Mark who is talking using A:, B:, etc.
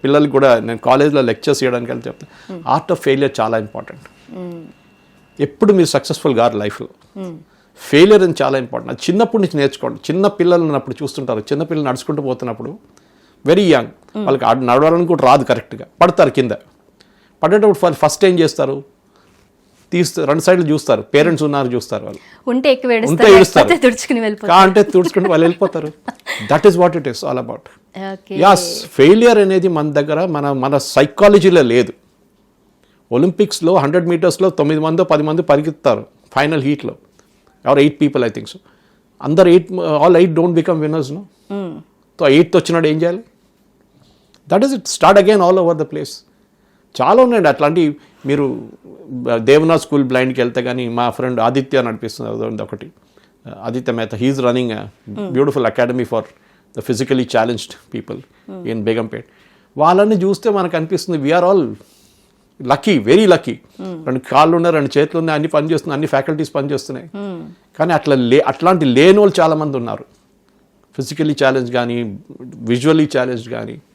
A: పిల్లలకి కూడా నేను కాలేజ్లో లెక్చర్స్ చేయడానికి వెళ్ళి చెప్తాను, ఆర్ట్ ఆఫ్ ఫెయిలియర్ చాలా ఇంపార్టెంట్. ఎప్పుడు మీరు సక్సెస్ఫుల్ గారు లైఫ్లో, ఫెయిలియర్ అని చాలా ఇంపార్టెంట్. అది చిన్నప్పటి నుంచి నేర్చుకోండి. చిన్న పిల్లలు ఉన్నప్పుడు చూస్తుంటారు, చిన్న పిల్లలు నడుచుకుంటూ పోతున్నప్పుడు వెరీ యంగ్, వాళ్ళకి నడవాలని కూడా రాదు కరెక్ట్గా, పడతారు కింద. పడేటప్పుడు వాళ్ళు ఫస్ట్ ఏం చేస్తారు, తీస్తారు, రెండు సైడ్లు చూస్తారు, పేరెంట్స్ ఉన్నారు చూస్తారు, వాళ్ళు
B: ఉంటే
A: ఏడుస్తారు, అంటే తుడుచుకుని వాళ్ళు వెళ్ళిపోతారు. That is what it is all about. As, failure అనేది మన దగ్గర మన సైకాలజీలో లేదు. ఒలింపిక్స్లో 100 మీటర్స్లో 9 మందో 10 మంది పరిగెత్తారు ఫైనల్ హీట్లో, ఎవరు 8 పీపుల్ ఐ థింక్ సో. అందరు all 8 don't become winners no. So 8th వచ్చినాడు ఏం చేయాలి? That is it, start again all over the place. చాలా ఉన్నాయండి అట్లాంటి. మీరు దేవనాథ్ స్కూల్ బ్లైండ్కి వెళ్తే కానీ, మా ఫ్రెండ్ ఆదిత్య నడిపిస్తుంది ఒకటి, Aditya Mehta, he is running beautiful academy for the physically challenged people in Begumpet. వాళ్ళని చూస్తే మనకు అనిపిస్తుంది we are all lucky, very lucky. 2 కాళ్ళు ఉన్నాయి, 2 చేతులు ఉన్నాయి, అన్ని పని చేస్తున్నాయి, అన్ని ఫ్యాకల్టీస్ పనిచేస్తున్నాయి. కానీ అట్లాంటి లేని వాళ్ళు చాలామంది ఉన్నారు. ఫిజికలీ ఛాలెంజ్ కానీ, విజువల్లీ ఛాలెంజ్ కానీ.